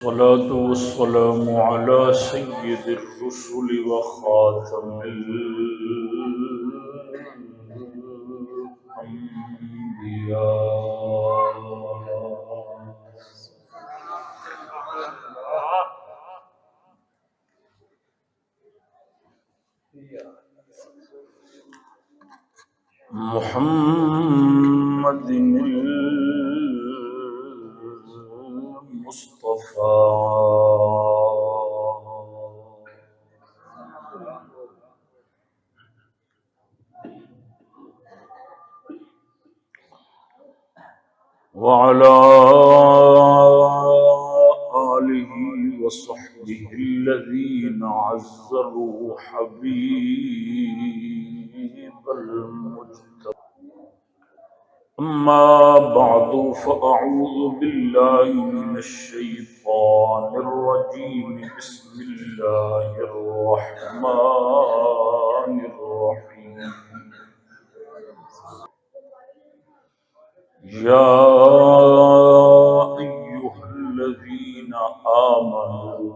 الصلاة والسلام على سيد الرسل وخاتم الأنبياء محمد المصطفى وعلى آله وصحبه الذين عزروا حبيب المجتبى أما بعد فأعوذ بالله من الشيطان الرجيم بسم الله الرحمن الرحيم يا أيها الذين آمنوا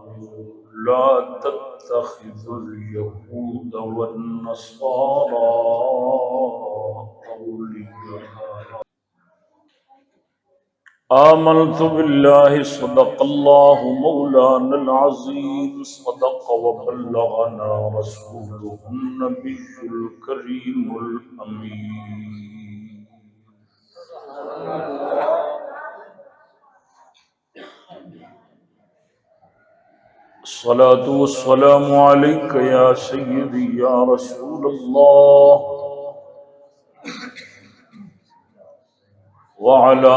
لا تتخذوا اليهود والنصارى أولياء آمنت بالله صدق الله مولانا العظيم صدق وبلغنا رسوله النبي الكريم الأمين الصلاة والسلام عليك يا سيدي يا رسول الله وعلى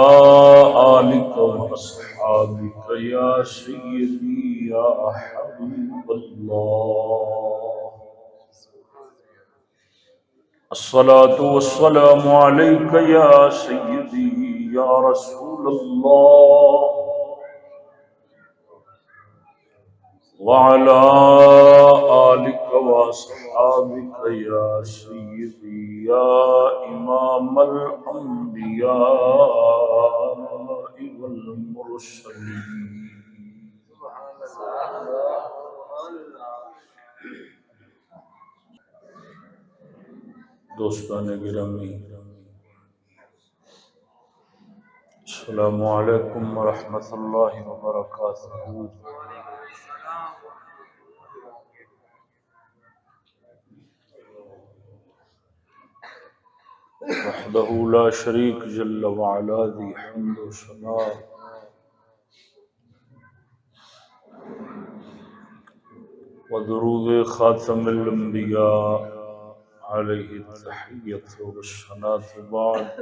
آلك وأصحابك يا سيدي يا حبيب الله الصلاة والسلام عليك يا سيدي يا رسول الله وعلى آلك وأصحابك يا سيدي يا إمام الأنبياء والمرسلين دوستان گرامی السلام علیکم ورحمۃ اللہ وبرکاتہ وحدہ لا شریک جل وعلا ذی حمد و ثناء و درود خاتم الانبیاء علیہ التحیۃ والثناء بعد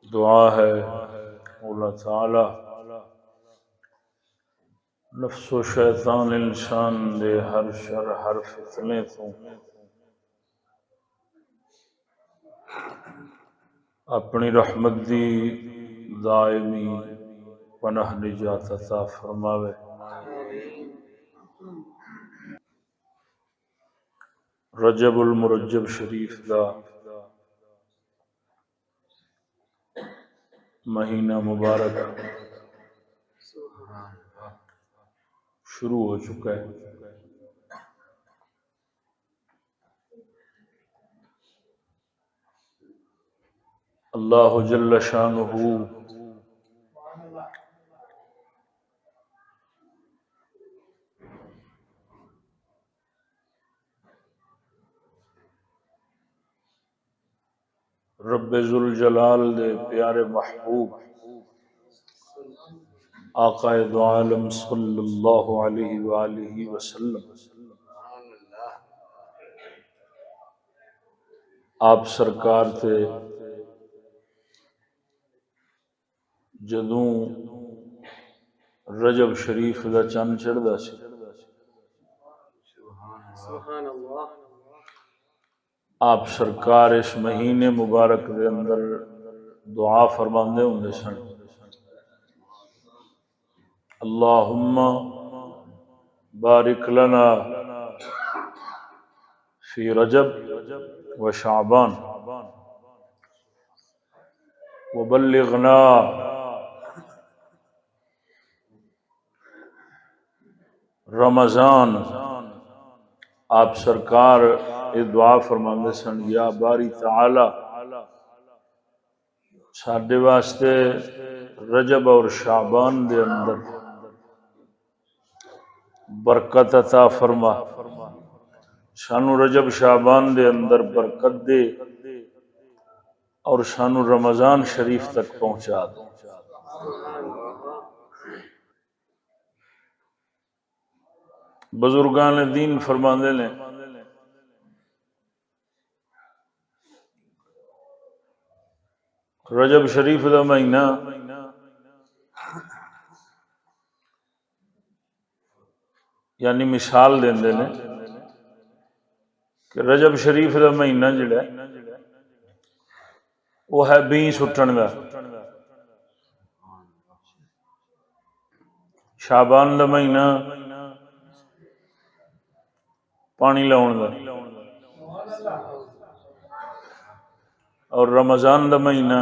دعا ہے مولا تعالی نفس و شیطان انسان دے ہر شر ہر فتنے تو اپنی رحمت دی دائمی پناہ نجات عطا فرماوے رجب المرجب شریف دا مہینہ مبارک شروع ہو چکا ہے اللہ جل شانہ رب ذوالجلال دے پیارے محبوب آقا دو عالم صلی اللہ علیہ وآلہ وسلم آپ سرکار تے جدوں رجب شریف دا چند چڑھدا سی آپ سرکار اس مہینے مبارک دے اندر دعا فرماندے ہوندے سن اللہم بارک لنا فی رجب و شعبان وبلغنا رمضان. آپ سرکار یہ دعا فرماندے سن، یا باری تعالی ساڈے واسطے رجب اور شعبان دے اندر برکت عطا فرما، سانو رجب شعبان دے اندر برکت دے اور سانو رمضان شریف تک پہنچا دے. بزرگان دین فرماندے نے رجب شریف دا مہینہ یعنی مثال دیندے نے کہ رجب شریف دا مہینہ جڑا ہے وہ ہے بیں سٹن دا، شعبان دا مہینہ پانی لاؤن دا، اور رمضان دا مہینہ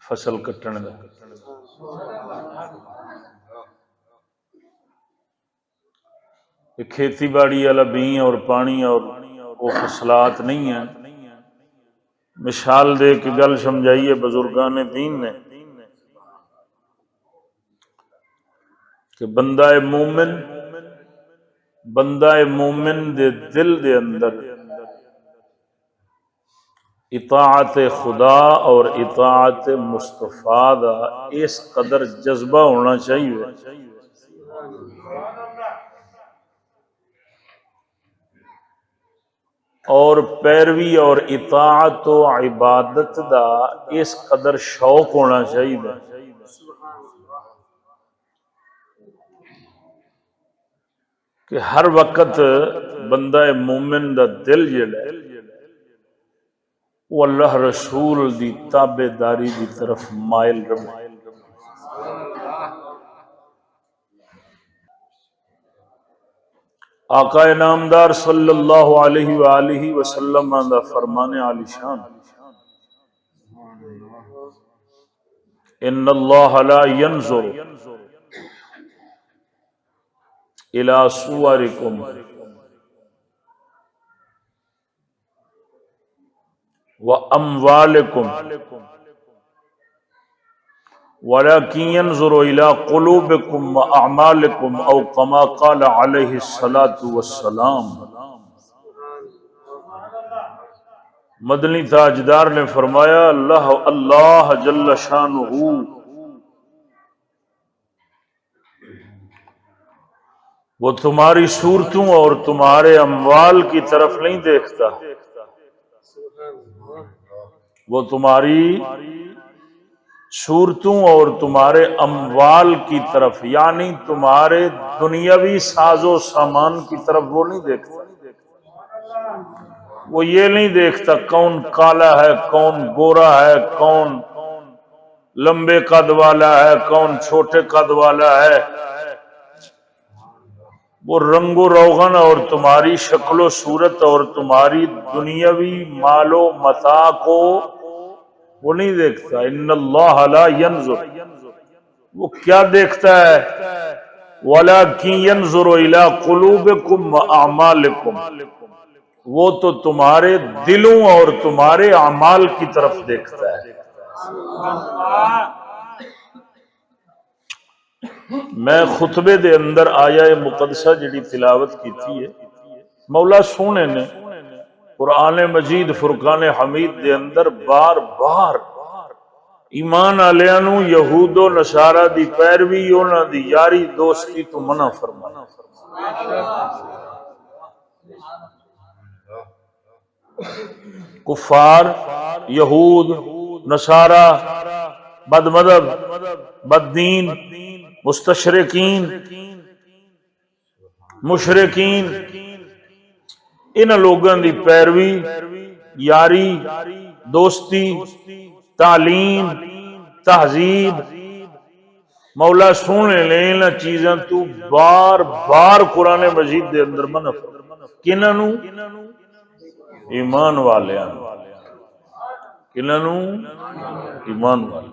فصل کٹن دا. کھیتی باڑی والا بیں اور پانی اور وہ فصلات نہیں ہیں. مثال دے کے گل سمجھائیے بزرگان دین نے کہ بندہ مومن دے دل دے اندر اطاعت خدا اور اطاعت مصطفیٰ دا اس قدر جذبہ ہونا چاہیے اور پیروی اور اطاعت و عبادت دا اس قدر شوق ہونا چاہیے کہ ہر وقت بندہ مومن دا دل جڑا ہے وہ اللہ رسول دی تابع داری دی طرف مائل رہے. آقا نامدار صلی اللہ علیہ وآلہ وسلم دا فرمان عالی شان، ان اللہ لا ينظر الى صورکم واموالکم ولكن ينظر الى قلوبکم واعمالکم او كما قال علیہ الصلاة والسلام. مدنی تاجدار نے فرمایا اللہ جل شانہ وہ تمہاری صورتوں اور تمہارے اموال کی طرف نہیں دیکھتا، وہ تمہاری صورتوں اور تمہارے اموال کی طرف یعنی تمہارے دنیاوی ساز و سامان کی طرف وہ نہیں دیکھتا. وہ یہ نہیں دیکھتا کون کالا ہے، کون گورا ہے، کون لمبے قد والا ہے، کون چھوٹے قد والا ہے. وہ رنگ و روغن اور تمہاری شکل و صورت اور تمہاری دنیاوی مال و متاع کو وہ نہیں دیکھتا. ان اللہ لا ينظر، وہ کیا دیکھتا ہے؟ وَلَكِنْ يَنظُرُ إِلَىٰ قُلُوبِكُمْ وَأَعْمَالِكُمْ، وہ تو تمہارے دلوں اور تمہارے اعمال کی طرف دیکھتا ہے. میں خطبے دے اندر آیا مقدسہ جڑی تلاوت کی تھی ہے، مولا سونے نے قرآن مجید فرقان حمید دے اندر بار بار ایمان آلیاں نو یہود و نصارہ دی پیروی انہاں دی یاری دوستی تو منع فرمایا. کفار، یہود، نصارہ، بد مذہب، بد دین، مستشرقین، مشرقین، ان لوگوں دی پیروی، یاری، دوستی، تعلیم، تہذیب، مولا سونے نے ان چیزاں تو بار بار قرآن مجید دے اندر منع فرمایا. کنہاں نو؟ ایمان والیاں نو۔ کنہاں نو؟ ایمان والے۔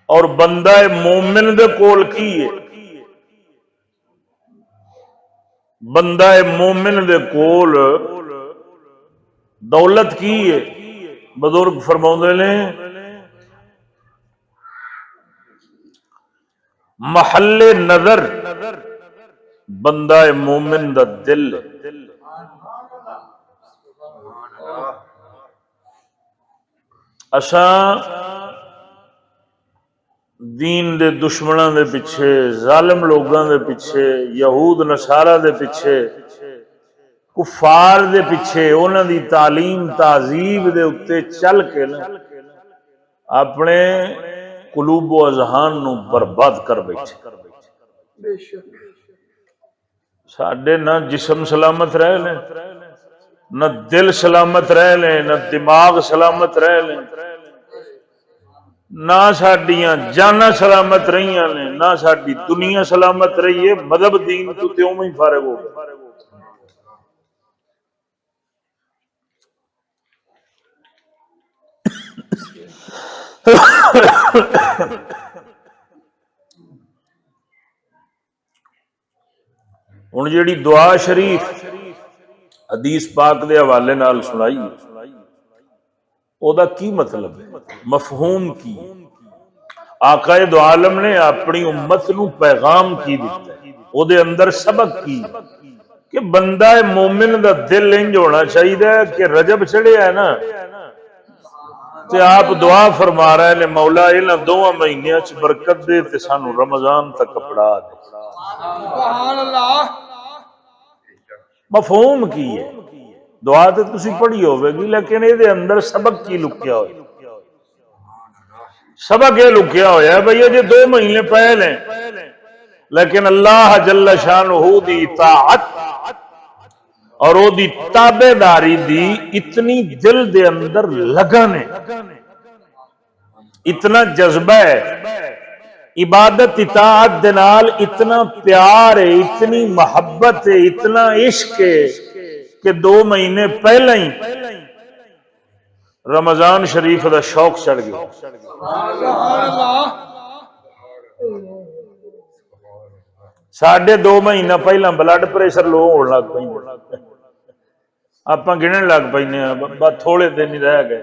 اور بندہ مومن دے کول کی ہے؟ بندہ مومن دے کول دولت کی ہے؟ بزرگ فرماؤندے نے محل نظر بندہ مومن دا دل۔ اساں دین دے دشمناں دے پیچھے، ظالم لوگاں دے پیچھے، یہود نصارہ دے پیچھے، کفار دے پیچھے، انہاں دی تعلیم تہذیب دے اتے چل کے نا اپنے قلوب و اذہان نو برباد کر بیٹھے۔ ساڈے نہ جسم سلامت رہ لیں، نہ دل سلامت رہ لیں، نہ دماغ سلامت رہ لیں، نہ ساڈیاں جاناں سلامت رہیاں نے، نہ ساڈی دنیا سلامت رہی ہے۔ مذہب دین تو تے اوویں ہی فارغ ہو گئے۔ ہن جیڑی دعا شریف حدیث پاک دے حوالے نال سنائی، او دا کی مطلب ہے؟ مفہوم کی؟ آقا دو عالم نے اپنی امت نو پیغام کی دیتا ہے، او دے اندر سبق کی کہ بندہ مومن دا دل انج ہونا چاہیے کہ رجب چڑھیا ہے نا تے آپ دعا فرما رہے نے مولا انہاں دوواں مہینیاں چ برکت دے تے سانو رمضان تک اپڑا دے۔ سبحان اللہ۔ مفہوم کی ہے؟ دعا تے تسی پڑھی ہوے گی لیکن اے دے اندر سبق کی لکیا ہوئے؟ سبق یہ لکیا ہوا ہے بھئی یہ 2 مہینے پہلے لیکن اللہ جل شانہ دی اطاعت اور او دی تابع داری دی اتنی دل دے اندر لگن ہے، اتنا جذبہ ہے، عبادت اطاعت دے نال اتنا پیار ہے، اتنی محبت ہے، اتنا عشق ہے کہ 2 مہینے پہلے ہی رمضان شریف دا شوق چڑھ گیا۔ ساڑھے 2 مہینہ پہلا بلڈ پریشر لو ہونے لگ پہ، آپ گنن لگ پہ، بس تھوڑے دن ہی رہ گئے۔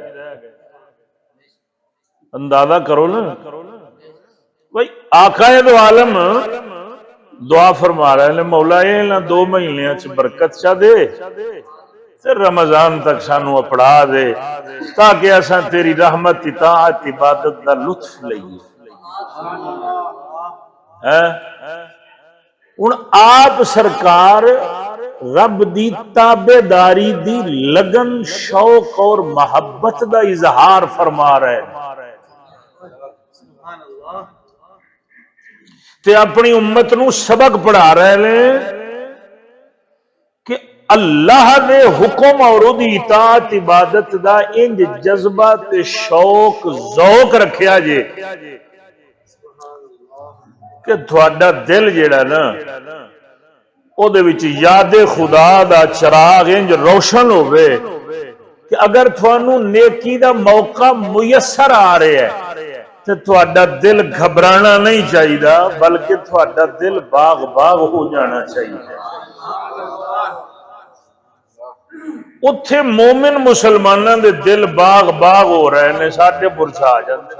اندازہ کرو نا بھائی، آقا دو عالم دعا فرما رہے ہیں مولا یہ 2 مہینے برکت چا دے پھر رمضان تک سانو اپڑا دے تاکہ اساں تیری رحمت اطاعت عبادت دا لطف لئیے۔ ان آپ سرکار رب دی تابع داری دی لگن، شوق اور محبت دا اظہار فرما رہے ہیں تے اپنی امت نو سبق پڑھا رہے ہیں کہ اللہ دے حکم اور دی اطاعت عبادت دا انج جذبہ تے شوق ذوق رکھیا جے کہ تھوڑا دل جیڑا نا او دے وچ یاد خدا دا چراغ انج روشن ہوئے کہ اگر تھوانو نیکی دا موقع میسر آ رہے ہے تو تھوڑا دل گھبرانا نہیں چاہیے بلکہ تھوڑا دل باغ باغ ہو جانا چاہیے۔ اتھے مومن مسلمانوں دے دل باغ باغ ہو رہے ہیں، ساڈے پرچا آ جاتے۔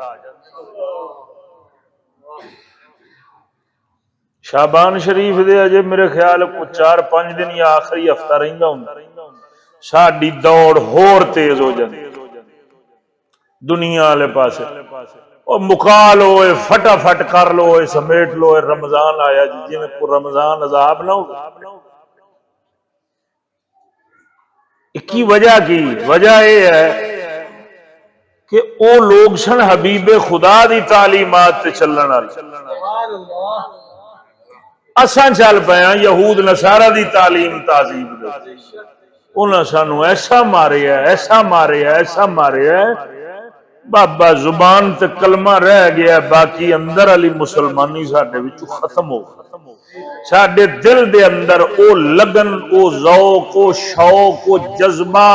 شعبان شریف دے اجے میرے خیال کو 4-5 دن یا آخری ہفتہ رہندا ہوں، ساڈی دوڑ ہور تیز ہو جاتی دنیا والے پاسے، اور مکا لو فٹافٹ کر لو سمیٹ لو رمضان آیا جی میں کو رمضان عذاب نہ ہو۔ کی وجہ کی وجہ یہ ہے کہ او لوگ سن حبیب خدا دی تعلیمات تے چلن والے، اساں چل پے ہاں یہود نصارہ دی تعلیم تہذیب دے، انہاں سانو ایسا ماریا ایسا ماریا ایسا ماریا بابا زبان تے کلمہ رہ گیا، باقی اندر علی مسلمانی ساڈے وچ ختم ہو گئی۔ ساڈے دل دے اندر او لگن، او ذوق، او شوق، او جذبہ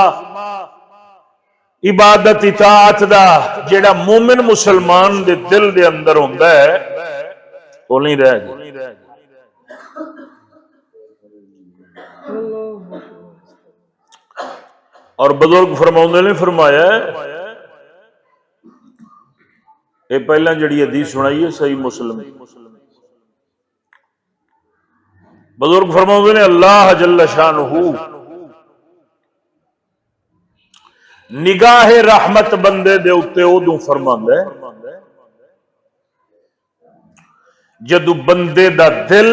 عبادت اطاعت دا جیڑا مومن مسلمان دے دل دے اندر ہوندا ہے وہ نہیں رہ گیا۔ اور بزرگ فرماؤندے نے فرمایا یہ پہلا جڑی حدیث سنائی ہے صحیح مسلم، بزرگ فرماؤندے نے اللہ جل شانہ نگاہ رحمت بندے دے اوتے ادوں فرماندا ہے جدو بندے دا دل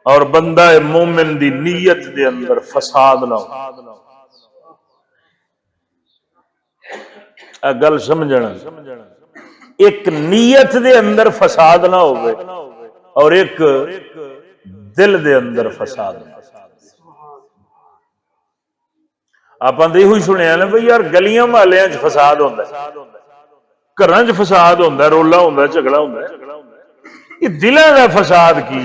اور بندہ مومن دی نیت دے اندر فساد نہ ہو۔ گل سمجھنا، ایک نیت دے اندر فساد نہ ہوئے اور ایک دل دے اندر فساد نہ۔ آپ نے یہ سنیا نا بھائی یار گلیاں محلیاں چ فساد ہوتا ہے، گھراں چ فساد ہوتا ہے، رولا ہوتا ہے، جھگڑا ہوتا ہے، یہ دلاں دا فساد کی؟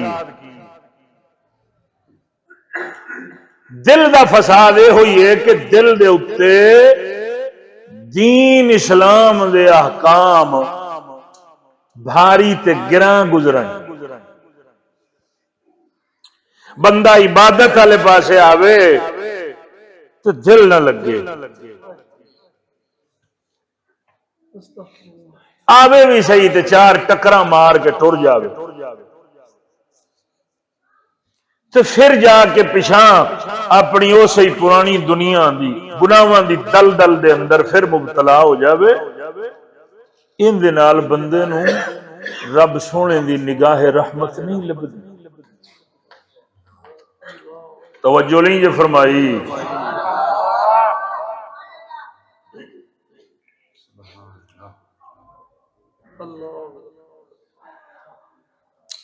دل دا فساد یہ ہوئی ہے کہ دل دے اتے دین اسلام دے احکام بھاری تے گراں گزرن، بندہ عبادت والے پاسے آوے تو دل نہ لگے، آوے بھی صحیح تے چار ٹکرا مار کے ٹر جاوے تو پھر جا کے پیچھاں اپنی اسی پرانی دنیا دی گناہاں دی دل دے اندر پھر مبتلا ہو جاوے۔ ان دے نال بندے نو رب سونے دی نگاہ رحمت نہیں لبدی۔ توجہ نہیں جو فرمائی۔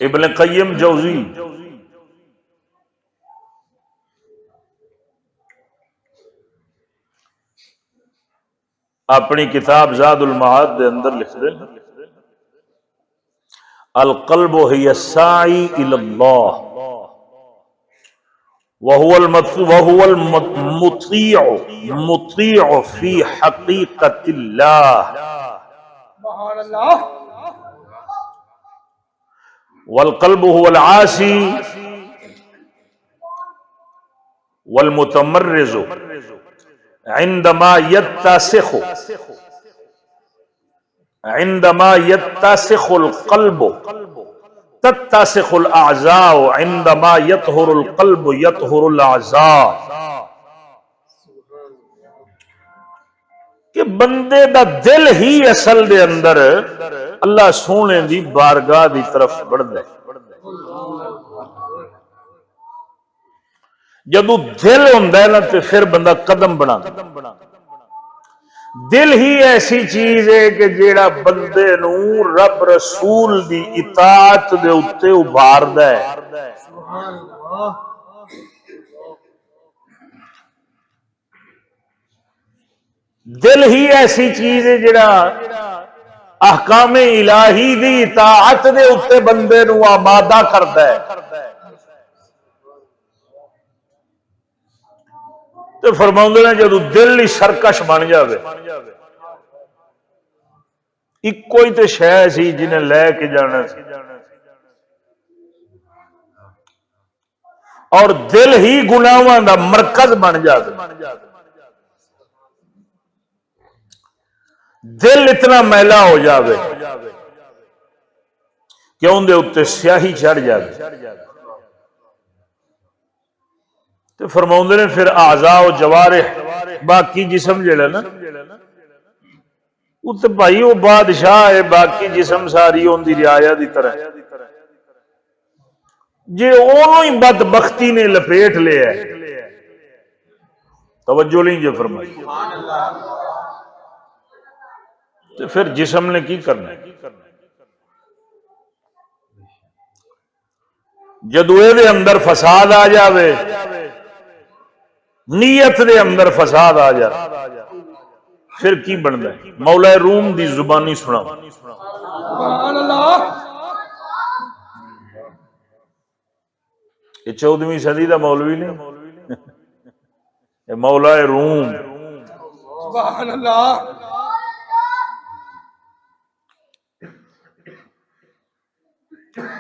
ابن قیم جوزی اپنی کتاب زاد المعاد دے اندر لکھ دے القلب هي الساعی الى اللہ وهو المطیع فی حقیقت اللہ والقلب هو العاصی والمتمرز عندما يتسخ القلب تتسخ الاعضاء عندما يطهر القلب يطهر الاعضاء، کہ بندے دا دل ہی اصل دے اندر اللہ سونے دی بارگاہ دی طرف بڑھدا ہے۔ جدو دل ہوندا ہے نا تے پھر بندہ قدم بنا۔ دل ہی ایسی چیز ہے کہ جیڑا بندے نو رب رسول دی اطاعت دے اتے ابھاردا ہے۔ دل ہی ایسی چیز ہے جیڑا احکام الہی دی اطاعت دے اتے بندے نو آمادہ کردا ہے۔ تو فرماؤندے نے جدو دل ہی سرکش بن جاوے، ایک کوئی تے شے سی جنہیں لے کے جانا سی، اور دل ہی گناہاں دا مرکز بن جاوے، دل اتنا میلا ہو جاوے کہ ان دے اتے سیاہی چڑھ جاوے، تو فرماؤندے نے پھر اعضاء و جوارح باقی جسم جڑا نا اتنے بھائی وہ بادشاہ ہے، باقی جسم ساری ان دی رعایا دی طرح جے اونوں ہی بدبختی نے لپیٹ لیا ہے۔ توجہ نہیں جو فرمائی۔ تو پھر جسم نے کی کرنا ہے؟ جدو دے اندر فساد آ جاوے، نیت دے اندر فساد آ جائے، پھر کی بنتا ہے؟ مولا روم دی زبانی سنا یہ 14ویں صدی دا مولوی نہیں، یہ مولا روم۔ سبحان اللہ۔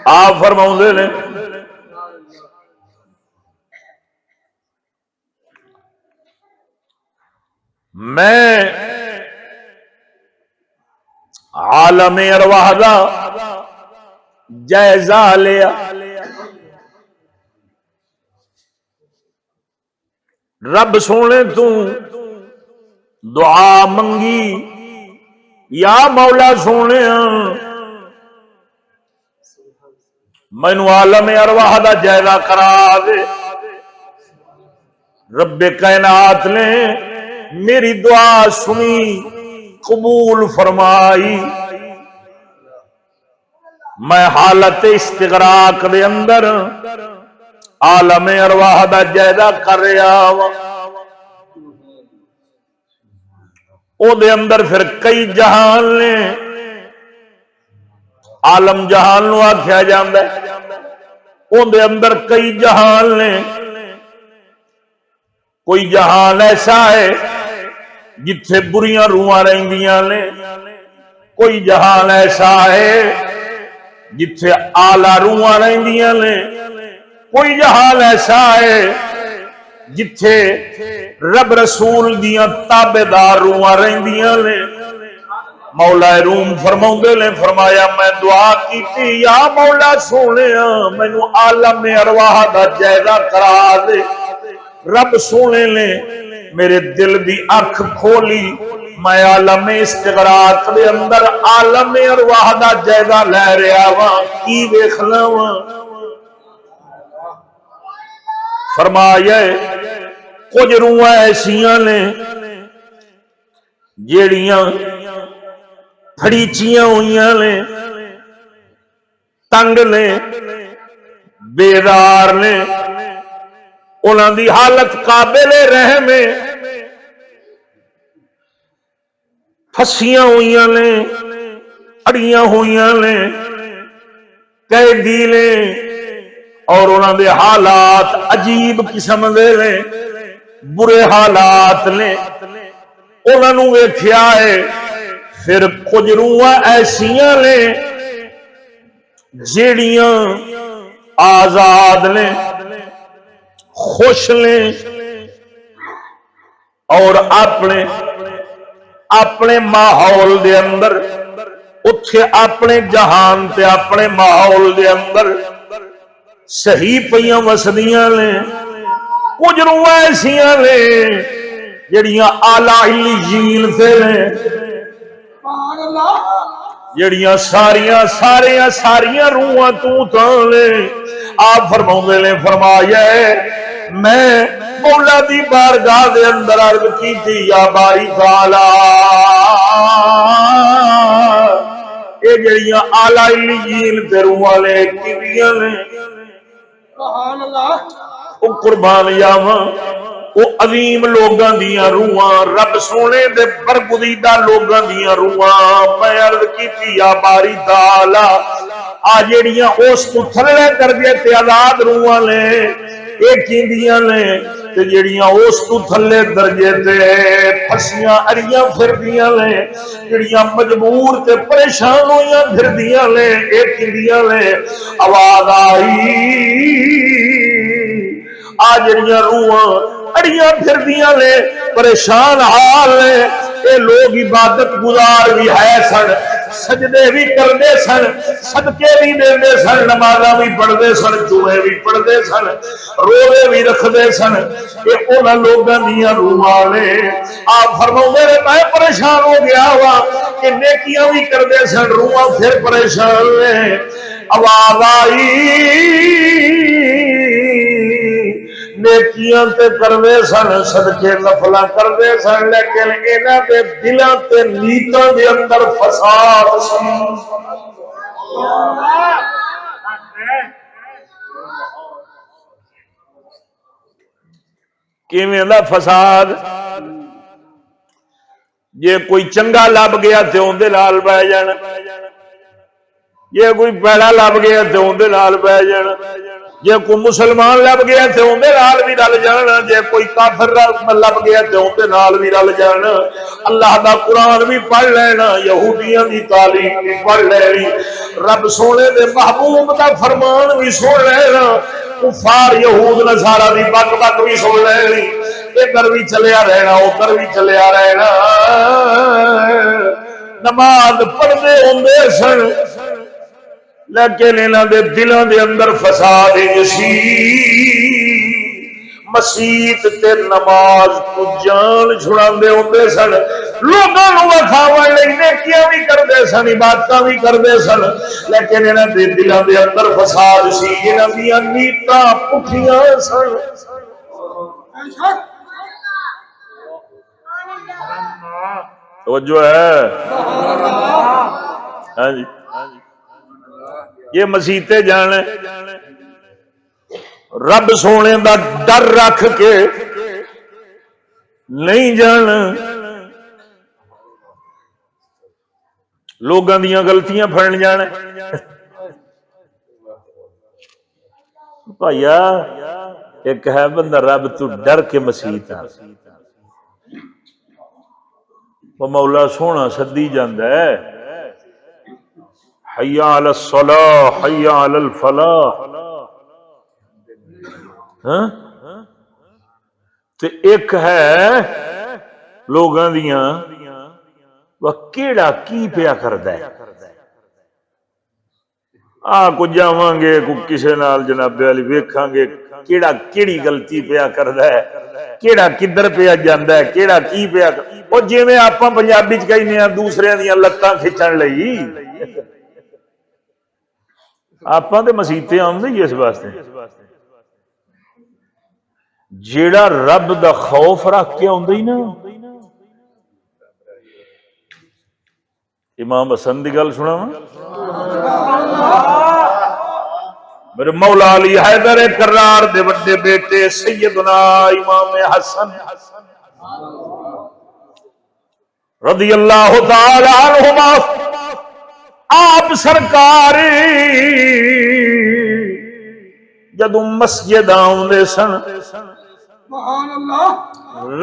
آپ فرماؤندے نے میں عالم ارواح دا جائزہ لیا، رب سونے تو دعا منگی یا مولا سونے مینو عالم ارواح دا جائزہ کرا دے۔ رب کائنات نے میری دعا سنی، قبول فرمائی۔ میں حالت استغراق دے اندر عالم ارواح دا جائزہ کر رہا وا۔ او دے اندر پھر کئی جہان نے، عالم جہان نو آکھیا جاندا ہے، او دے اندر کئی جہان نے۔ کوئی جہان ایسا ہے جتھے بریاں روحاں رہندیاں نے، کوئی جہان ایسا ہے جتھے اعلی روحاں رہندیاں نے، کوئی جہان ایسا ہے جتھے رب رسول دیاں تابعدار روحاں رہندیاں نے۔ مولا روم فرماؤندے نے فرمایا میں دعا کیتی یا مولا سونیا مینو عالم ارواح دا جائزہ کرا دے۔ رب سونے نے میرے دل دی اکھ کھولی، میں عالم استغراق دے اندر عالم ارواح دا جائزہ لے رہا واں، کی ویکھنا واں۔ فرمایا کچھ روحاں ایسیاں نے جیڑیاں پھڑیچیاں ہوئیاں نے، تنگ نے، بیدار نے، انہاں دی حالت قابل رحم ہے، پھسیاں ہوئیاں نے، اڑیاں ہوئیاں نے، قیدی نے، اور انہاں دے حالات عجیب قسم دے نے، برے حالات نے۔ انہاں نو ویکھیا ہے پھر کچھ روحاں ایسیاں نے جیڑیاں آزاد نے، خوش نے، اور اپنے ماحول دے اندر اتھے اپنے جہان تے اپنے ماحول دے اندر صحیح پیاں وسدیاں نے۔ کچھ روحاں ایسیاں نے جڑیاں اعلی علیین تے نے، جڑیاں ساریاں روحاں تو نے۔ آپ فرماؤندے نے فرمایا میں مولا دی بارگاہ دے اندر عرض کیتی یا باری تعالی اے جڑیاں اعلی علیین تے روحاں نے کیویاں نے؟ سبحان اللہ۔ او قربان جاواں او عظیم لوگاں دیاں روحاں، رب سونے دے برگزیدہ لوگاں دیاں روحاں۔ میں عرض کیتی یا باری تعالی آ جڑیاں اس تو تھلے درجے تے آزاد روحاں نے اے کیندیاں نے، تے جڑیاں اس تو تھلے درجے تے پھسیاں اڑیاں پھردیاں نے، جڑیاں مجبور تے پریشان ہویاں پھردیاں نے، اے کیندیاں نے؟ آواز آئی آ جڑیاں روحاں اڑیاں پھردیاں نے، پریشان حال نے، اے لوگ عبادت گزار بھی ہے سن، سجدے بھی کردے سن، صدقے بھی دیندے سن، نمازاں بھی پڑھدے سن، جمعے بھی پڑھدے سن، روزے بھی رکھدے سن۔ اے انہاں لوگاں دیاں روحاں نے۔ آپ فرماؤندے نے میں پریشان ہو گیا وا کہ نیکیاں بھی کردے سن، روحاں پھر پریشان نے۔ آواز آئی نیکیاں تے کردے سن، صدقے نفلاں کردے سن، لیکن انہاں دے دلاں تے نیتاں دے اندر فساد سی۔ کیویں دا فساد؟ جے کوئی چنگا لب گیا تے اندے نال بہ جانا، جے کوئی پیڑا لب گیا تے اندے نال بہ جانا، جے کوئی مسلمان لب گیا تے اون دے نال بھی رل جان، جے کوئی کافر لب گیا تے اون دے نال بھی رل جان، اللہ دا قرآن بھی پڑھ لینا، یہودیاں دی تعلیم بھی پڑھ لینی، رب سونے دے محبوب دا فرمان بھی سن لینا، کفار یہود نصارا دی بک بک بھی سن لینی، ادھر بھی چلیا رہنا ادھر بھی چلیا رہنا۔ نماز پڑھتے ہوندے سن لیکن انہاں دے دلاں دے اندر فساد سی، مسیت تے نماز تو جان چھڑاندے ہوندے سن، لوگاں نوں وکھاون لئی نیکیاں بھی کردے سن، عبادتاں بھی کردے سن، لیکن انہاں دے دلاں دے اندر فساد سی، انہاں دیاں نیتاں پٹھیاں سن۔ توجہ ہے؟ ہاں جی، یہ مسیتے جانے رب سونے دا ڈر رکھ کے نہیں جان، لوگاں دیاں غلطیاں پھڑن جانے۔ بھائیا ایک ہے بندہ رب تو ڈر کے مسیت آ، وہ مولا سونا سدی جاندا ہے، حی علی الصلاح حی علی الفلاح، ہاں تے ایک ہے لوگاں دیاں وہ کیڑا کی پیا کردا ہے، کو جاواں گے کو کسے نال جناب علی ویکھاں گے کیڑا کیڑی غلطی پیا کردا ہے، کیڑا کدھر پیا جاندا ہے، کیڑا کی پیا او جویں آپاں پنجابی چ کہنے ہیں دوسرے دیاں لتاں کھچن لئی، آپاں تے مسیتے آندے ہی اس واسطے جیڑا رب دا خوف رکھ کے آندے ہی نا۔ امام حسن دی گل سناواں، میرے مولا علی حیدر کرار دے بڑے بیٹے سیدنا امام حسن رضی اللہ تعالی عنہما، آپ سرکار جدوں مسجد آوندے سن سبحان اللہ،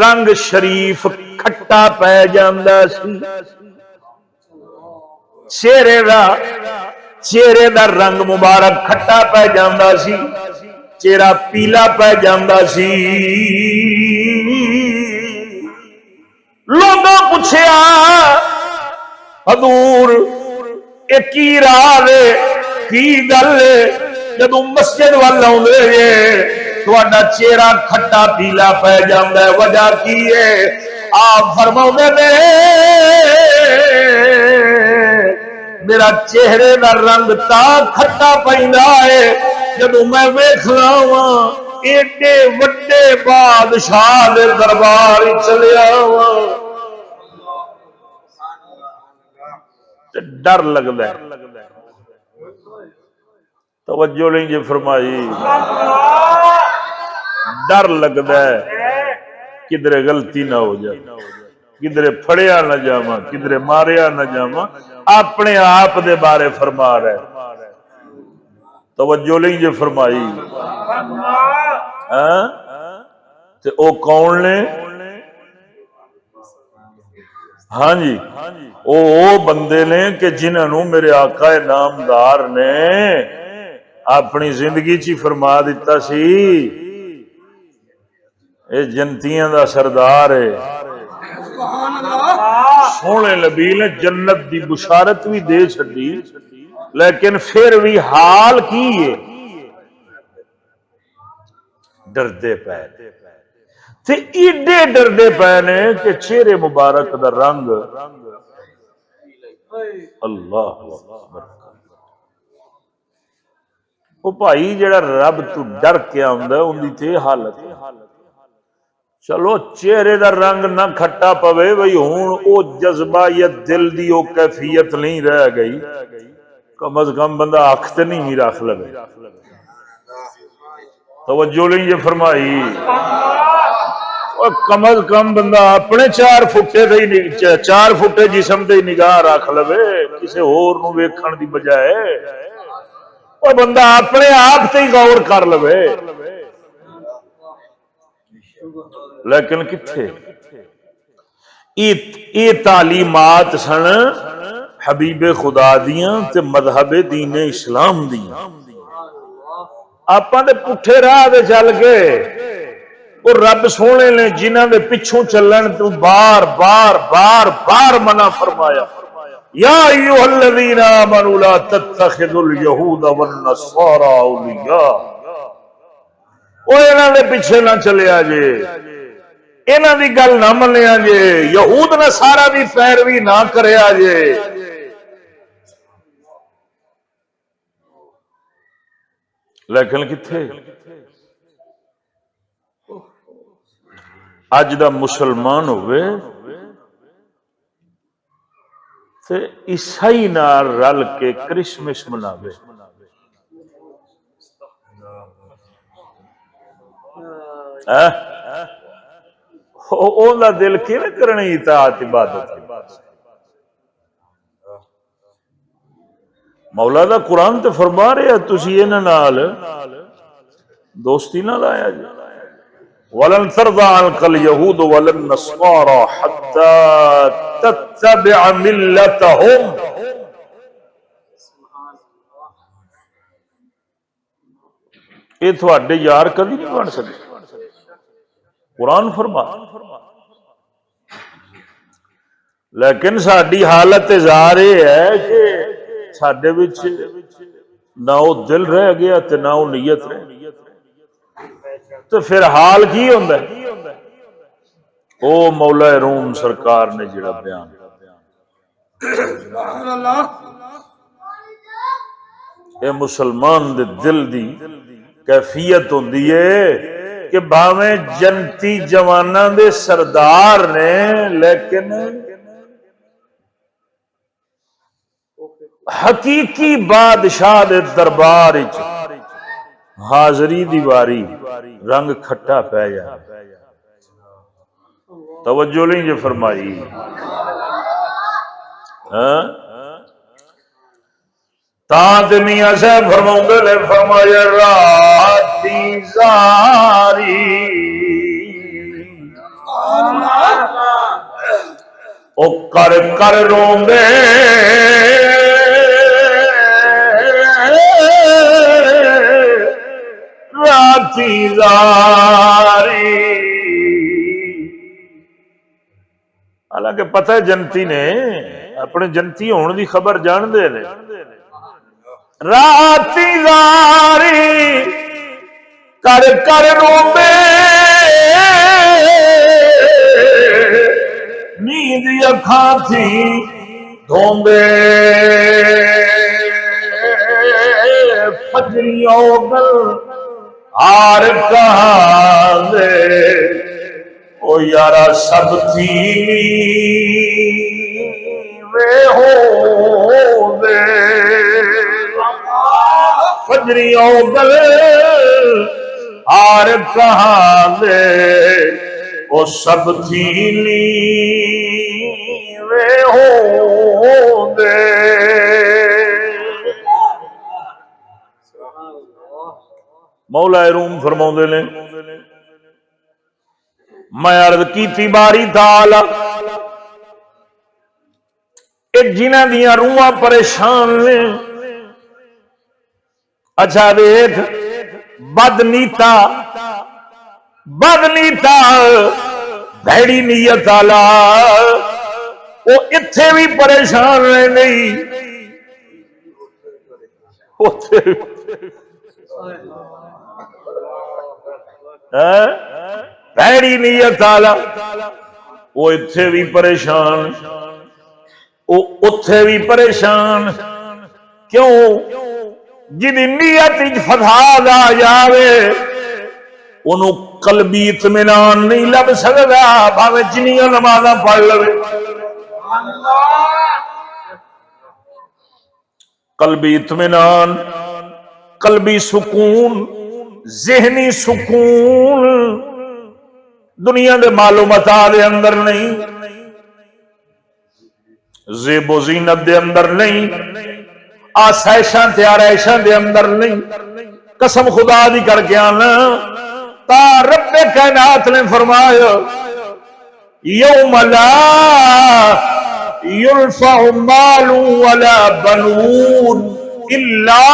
رنگ شریف کھٹا پہ جاندا سی، چہرے دا رنگ مبارک کھٹا پہ جاندا سی، چہرہ پیلا پہ جاندا سی۔ لوگاں پوچھیا حضور اے کی راز کی گل جدوں مسجد وال آوندے جے تہاڈا چہرہ کھٹا پیلا پہ جاندا ہے، وجہ کی ہے؟ آپ فرماؤندے نے میرا چہرے دا رنگ تا کھٹا پیندا ہے جدوں میں ویکھنا واں ایڈے وڈے بادشاہ دے دربار چلیا واں تے ڈر لگدا ہے۔ توجہ نہیں جی فرمائی، ڈر لگدا ہے کدھر غلطی نہ ہو جائے، کدھر پھڑیا نہ جاواں، کدھر ماریا نہ جاواں، اپنے آپ دے بارے فرما رہے۔ توجہ نہیں جی فرمائی، ہاں تے او کون نے؟ ہاں جی او بندے نے کہ جنہاں نو میرے آقا نامدار نے اپنی زندگی چی فرما دیتا سی اے جنتیاں دا سردار ہے، سبحان اللہ، سونے نبی نے جنت دی بشارت بھی دے چھڈی، لیکن پھر بھی حال کی ہے ڈردے پے تے ایڈے ڈردے پے نے کہ چہرے مبارک دا رنگ اللہ اکبر۔ او بھائی جڑا رب تو ڈر کے آندا ہے ان دی تے حالت ہے۔ چلو چہرے دا رنگ نہ کھٹا پوے بھئی ہون او جذبہ یا دل دی او کیفیت نہیں رہ گئی، کم از کم بندہ اکھ تے نہیں رکھ لگے۔ توجہ نہیں یہ فرمائی، کم از کم بندہ اپنے 4 فٹے جسم دے نگاہ رکھ لوے کسے اور نو ویکھن دی بجائے۔ وہ بندہ اپنے آپ سے ہی غور کر لوے، لیکن کتھے یہ تعلیمات سن حبیب خدا دیاں تے مذہب دین اسلام دیاں، آپاں دے پٹھے راہ دے چل کے وہ رب سونے نے جنہاں دے پچھوں چلن تو بار بار بار بار منع فرمایا، یا ایھا الذین آمنوا لا تتخذوا اليہود والنصارى اولیاء، وہ انہاں دے پیچھے نہ چلیا جے، انہاں دی گل نہ منیا جے، یہود نصارا دی پیروی نہ کریا جے۔ لیکن کتھے اج دا مسلمان ہوئے تے عیسائی نال رل کے کرسمس مناوے، اون دا دل کیویں کرنی اطاعت عبادت؟ مولا دا قرآن تے فرما رہے تسی انہاں نال دوستی نہ لایا جی، وَلَن تَرْضَىٰ عَنْكَ الْيَهُودُ وَلَا النَّصَارَىٰ حَتَّىٰ تَتَّبِعَ مِلَّتَهُمْ، یہ تھوڑے یار کبھی نہیں بن سکتے، قرآن فرما۔ لیکن ساری حالت ظاہر ہے کہ ساڈے وچ نہ وہ دل رہ گیا تے نہ وہ نیت رہ گئی، تو پھر حال کی ہوندا ہے؟ او مولا روم سرکار نے جڑا بیان سبحان اللہ، اے مسلمان دے دل دی کیفیت ہوندی ہے کہ بھاویں جنتی جواناں دے سردار نے، لیکن حقیقی بادشاہ دے دربار وچ حاضری دی واری رنگ کھٹا پہ جائے۔ توجہ نہیں جو فرمائی، تاں تے میاں صاحب فرماؤندے نے فرمایا راتی زاری او کر کر روندے راتی زاری، حالانکہ پتہ ہے جنتی نے اپنے جنتی ہونے دی خبر جان دے نے، راتی زاری کر کر روندے نیند اکھاں تھی دھوندے فجریوں گل آر کہاں دے او یارا سب تھی وے ہو دے فجریوں گل آر کہاں دے او سب تھی وے ہو دے۔ مولا روم فرماؤندے نے میں عرض کیتی باری تعالی اے جنہاں دیاں روحاں پریشان نے، اچھا دیکھ بدنیتا بھڑی نیت والا وہ اتھے بھی پریشان رہ نہیں، بھڑی نیت والا وہ اتھے بھی پریشان، وہ اتھے بھی پریشان، کیوں؟ جدی نیت فساد آ جاوے انہوں قلبی اطمینان نہیں لب سکتا، بھاوے جنیاں نمازاں پڑھ لوے، قلبی اطمینان، قلبی سکون، ذہنی سکون دنیا دے معلومات دے اندر نہیں، زیب و زینت دے اندر نہیں، آسائشاں تے آرائشاں دے اندر نہیں، قسم خدا دی کر کے آنا تا رب کائنات نے فرمایا یوم لا ينفع مال ولا بنون الا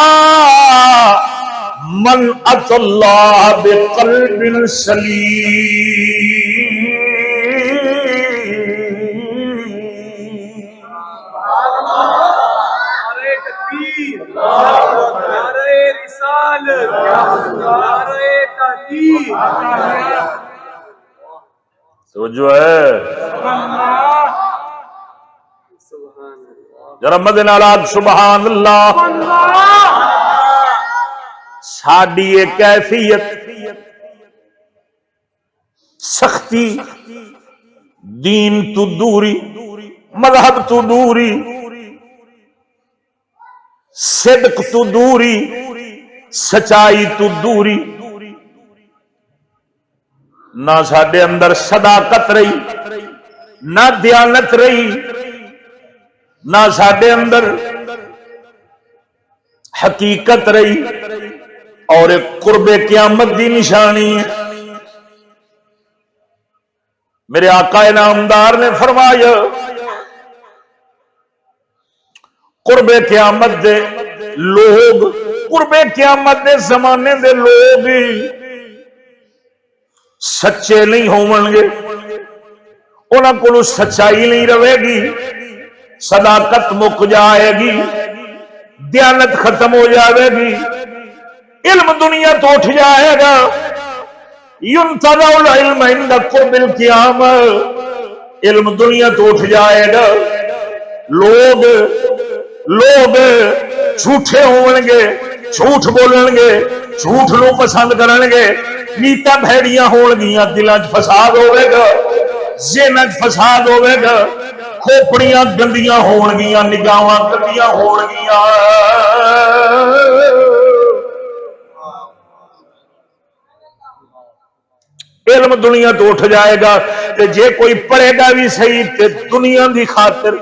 من اتى الله بقلب سلیم۔ نعرہ تکبیر، نعرہ رسالت، نعرہ تحقیق، توجہ ہے ذرا مد نال سبحان اللہ۔ ساڈی یہ کیفیت سختی دین تو دوری، مذہب تو دوری، صدق تو دوری، سچائی تو دوری، نہ ساڈے اندر صداقت رہی، نہ دیانت رہی، نہ ساڈے اندر حقیقت رہی، اور ایک قرب قیامت دی نشانی ہے۔ میرے آقا انعامدار نے فرمایا قرب قیامت دے لوگ، قرب قیامت دے زمانے دے لوگ سچے نہیں ہون گے، انہاں کولوں سچائی نہیں رہے گی، صداقت مک جائے گی، دیانت ختم ہو جائے گی، علم دنیا تو اٹھ جائے گا۔ ينتظر العلم عند قرب القیامہ، علم دنیا تو اٹھ جائے گا، لوگ جھوٹے ہون گے، جھوٹ بولن گے، جھوٹ نو پسند کرن گے، نیتاں بھیڑیاں ہون گیاں، دلاں وچ فساد ہوے گا، ذہناں وچ فساد ہوے گا، کھوپڑیاں گندیاں ہون گیاں، نگاہاں گندیاں ہون گیاں۔ علم دنیا تو اٹھ جائے گا، تے جے کوئی پڑھے گا بھی صحیح تے دنیا دی خاطر،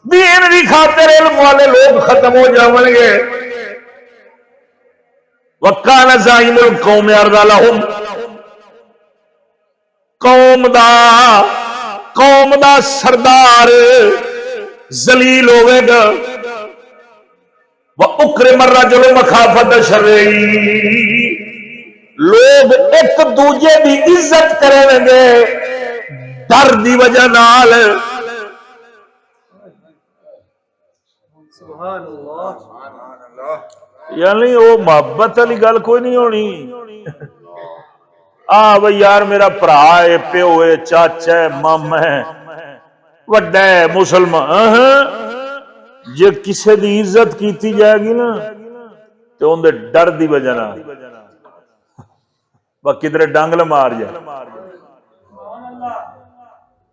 دین دی خاطر علم والے لوگ ختم ہو جاون گے۔ وَكَانَ زَعِيمُ الْقَوْمِ أَرْضَ لَهُمْ، قوم دا سردار ذلیل ہوے گا۔ وَأُكْرِمَ الرَّجُلُ مَخَافَةَ شَرِّهِ، لوگ ایک دوجے دی عزت کریں گے ڈر دی وجہ نال۔ یعنی وہ محبت والی گل کوئی نہیں ہونی، بھئی یار میرا بھرا ہے، پیو ہے، چاچا ہے، ماما ہے، وڈا ہے، مسلمان، جے کسے دی عزت کیتی جائے گی نا تو ان دے ڈر دی وجہ نال کدھر ڈنگل مار جائے،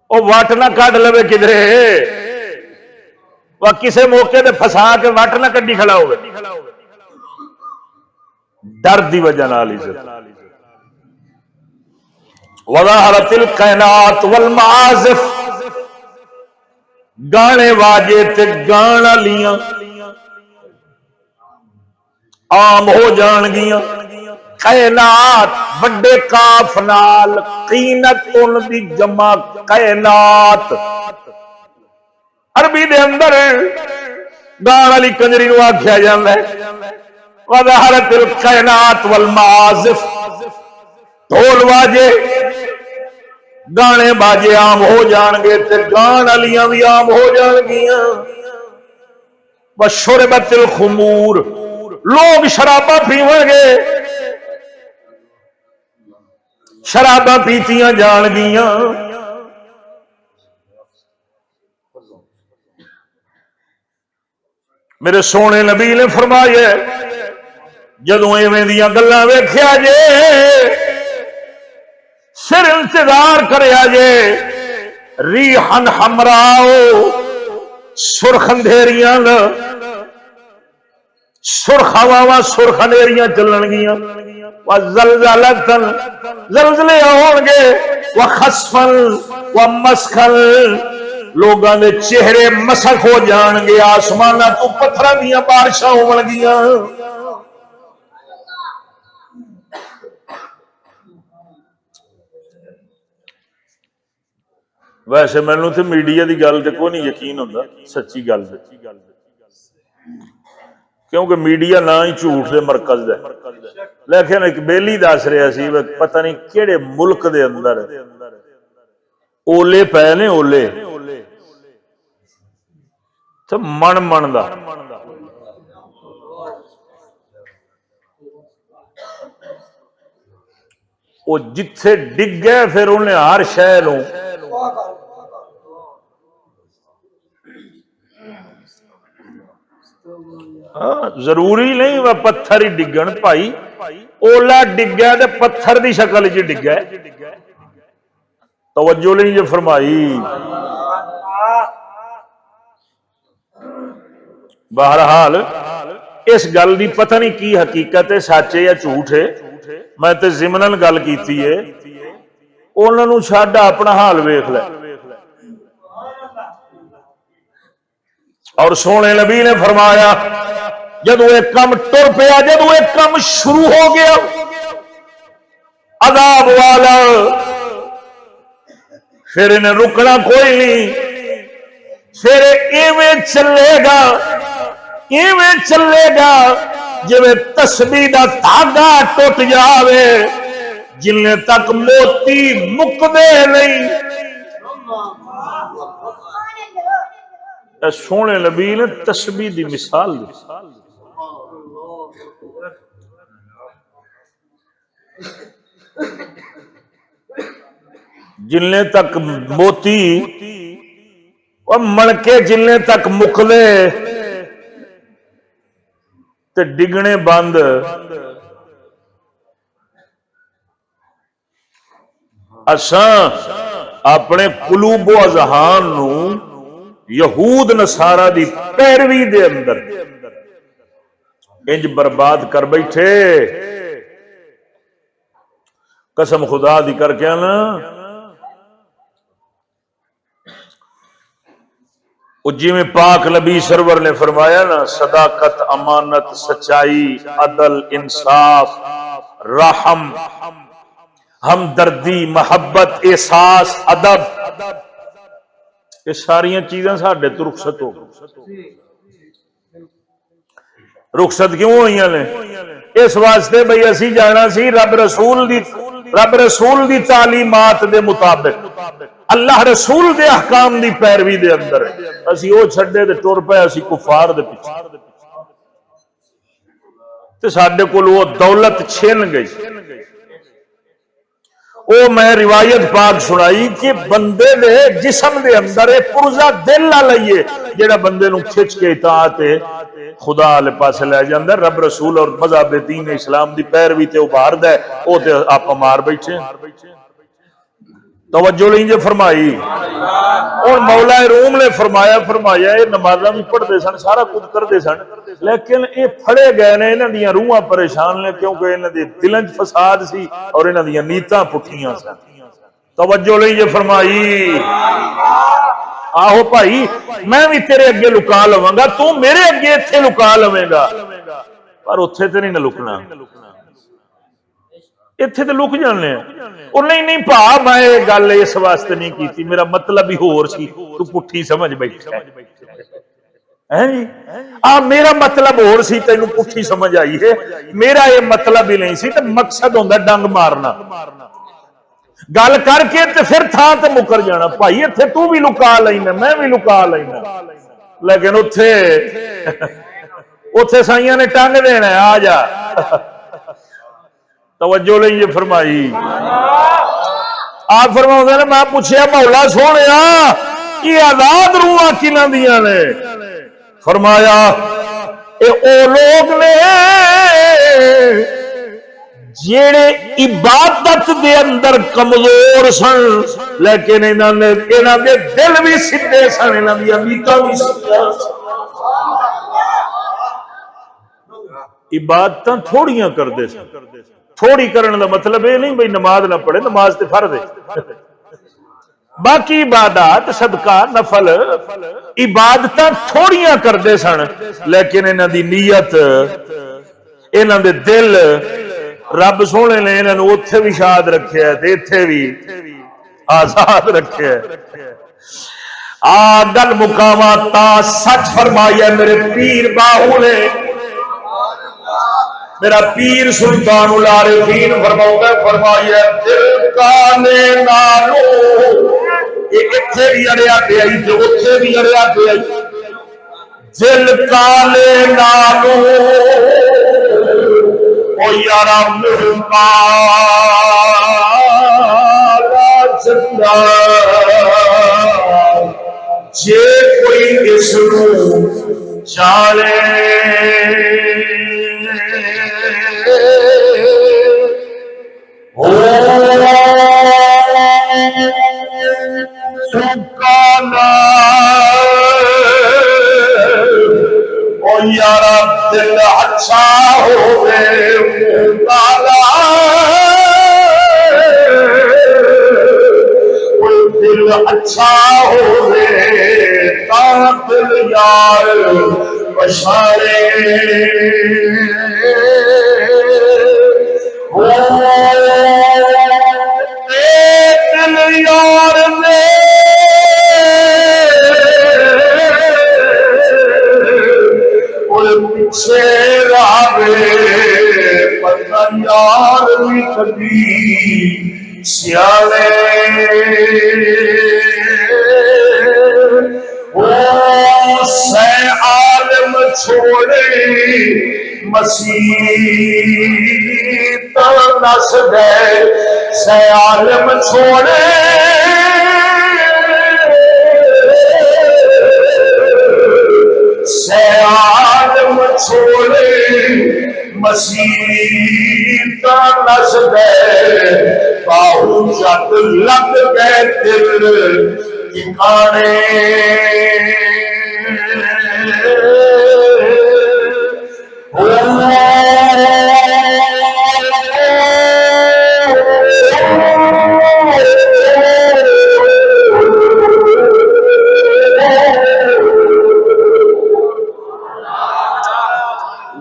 وہ وٹ نہ کڈ لو کدھر، وہ کسے موقع تے پھسا کے وٹ نہ کڈی کھڑا ہوئے، ڈر دی وجہ نال عزت۔ وظاہرت القینات والمعازف، گانے واجے تے گان والیاں عام ہو جان گیاں۔ قینات بڑے کاف نال، قینت ان دی جمع قینات، عربی دے اندر گان والی کنجری نو آکھیا جاندا ہے۔ وظاہرت القینات والمعازف، ڈھول واجے گانے باجے عام ہو جان گے تے گان والیاں بھی عام ہو جان گیاں۔ وشربت الخمور، لوگ شراباں پیون گے، شراباں پیتیاں جان گیاں۔ میرے سونے نبی نے فرمایا جدوں ایویں دیاں گلاں ویکھیا جے پھر انتظار کریا جے، ریحن حمراء، سرخ اندھیریاں، سرخ ہواواں، سرخ اندھیریاں چلن گیاں۔ وزلزلتن، زلزلے ہون گے، وخسفن ومسخن، لوگاں دے چہرے مسخ ہو جان گے، آسماناں تو پتھراں دیاں بارشاں ہون گیاں۔ ویسے مینوں تے میڈیا دی گل تے کوئی نہیں یقین ہوندا، سچی گل تے، کیونکہ میڈیا نہ ہی جھوٹ دے مرکز ہے۔ لیکن ایک بیلی دس رہا سی پتہ نہیں کیڑے ملک دے اندر اولے پے نے، اولے تو من من دا وہ جتھے ڈگ گئے پھر انہیں ہر شے نوں ضروری نہیں وہ پتھر ہی ڈگن بھائی، اولا ڈگیا تے پتھر دی شکل چ ڈگیا، توجہ نہیں جو فرمائی۔ بہرحال اس گل دی پتہ نہیں کی حقیقت ہے، سچ ہے یا جھوٹ ہے، میں تے ضمناً گل کیتی ہے، انہاں نوں چھڈ اپنا حال ویکھ لے۔ اور سونے نبی نے فرمایا جدو ایک کم ٹر پیا، جدو ایک کم شروع ہو گیا عذاب والا، پھر انہیں رکنا کوئی نہیں، پھر ایویں چلے گا، ایویں چلے گا جویں تسبیح دا دھاگا ٹوٹ جاوے، جلنے تک موتی مکدے نہیں۔ سونے نبی نے تسبیح دی مثال دی، جلنے تک موتی اور مڑکے جلنے تک مکدے تے ڈگنے بند۔ اساں اپنے قلوب و اذہان نو یہود نصارا دی پیروی دے اندر انج برباد کر بیٹھے، قسم خدا دی کر کے نا، جی میں پاک نبی سرور نے فرمایا نا، صداقت، امانت، سچائی، عدل، انصاف، رحم، ہمدردی، محبت، احساس، ادب، یہ ساری چیزاں ساڈے تو رخصت ہو گئی۔ رخصت کیوں ہوئی نے؟ اس واسطے بھئی اسی جانا سی رب رسول دی تعلیمات دے مطابق، اللہ رسول دے احکام دی پیروی دے اندر اسی او چھڈے تے ٹر پئے اسی کفار دے پیچھے، تے ساڈے کول وہ دولت چھن گئی۔ او میں روایت پاک سنائی کہ بندے دے جسم دے اندر ایک پرزا دل نہ لئیے جیڑا بندے نو کھچ کے اطاعت خدا والے پاسے لے جاندا، رب رسول اور مذہب دین اسلام دی پیروی تے ابھار دے، او تے آپ مار بیٹھے۔ توجہ نہیں جو فرمائی۔ اور مولا روم نے فرمایا یہ نمازاں بھی پڑھتے سن، سارا کچھ کرتے سن، لیکن یہ پھڑے گئے نے، انہاں دیاں روحاں پریشان نے، کیونکہ انہاں دے دلاں وچ فساد سی اور انہاں دیاں نیتاں پٹھیاں سن۔ توجہ نہیں جو فرمائی۔ آہو بھائی میں بھی تیرے اگے لکا لواں گا، تو میرے اگے ایتھے لکا لویں گا، پر اتھے تے نہیں نہ لکنا، اتھے تے لک جانے ہیں۔ اور نہیں پا میں گل اس واسطے نہیں کی، میرا مطلب ہی ہور سی، تو پٹھی سمجھ بیٹھا ہے جی۔ میرا مطلب ہور سی، تینوں پٹھی سمجھ آئی ہے، میرا یہ مطلب ہی نہیں سی، تو مقصد ہوندا ڈنگ مارنا، گل کر کے تے پھر تھان تے مکر جانا، بھائی اتھے تو بھی لکا لینا، میں بھی لکا لینا، لیکن اتھے سائیاں نے ٹنگ دینا ہے، آ جا۔ توجہ نہیں یہ فرمائی۔ آپ فرماؤں نے میں پوچھیا مولا سونے یہ آزاد روحاں کنہاں دیاں نے؟ فرمایا اے او لوگ نے جیڑے عبادت دے اندر کمزور سن، لیکن انہاں دے دل بھی سیدھے سن، انہاں دی نیتاں بھی سیدھے سن۔ عبادتاں تھوڑیاں کردے سن، تھوڑی کرن دا مطلب یہ نہیں بھئی نماز نہ پڑھے، نماز تے فرض ہے، باقی عبادات صدقہ نفل عبادت تھوڑیاں کرتے سن، لیکن انہاں دی نیت انہاں دے دل رب سونے نے انہاں نوں اوتھے بھی شاد رکھیا ہے تے ایتھے بھی آزاد رکھیا ہے۔ گل مقامات تا سچ فرمایا میرے پیر باہو نے، میرا پیر سلطان العارفین فرمایا دل کانے نالو، یہ اتنے بھی اڑیا پیا جو اتنے بھی اڑیا پیا، دل کالے نالو او یارا مہمالا زندہ، جے کوئی اس نو جانے سکانا او یارا دل اچھا ہوئے مالا، دل اچھا ہوئے تا دل یار بشارے، دل یار نے پیچھے راوے پتہ یار بھی کبھی سیانے، وہ سے عالم چھوڑے مسیح تو نس گئے، سے عالم چھوڑے سے عالم چھوڑے مسیح تو نس گئے، باہو جت لگ گئے دل ٹھکانے،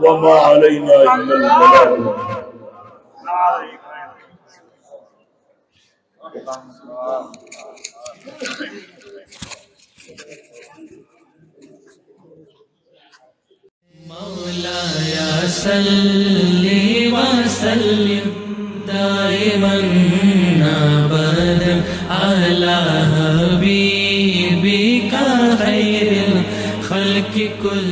وما علينا إلا البلاغ۔ مولاي صل وسلم دائما ابدا على حبيبك خير الخلق كل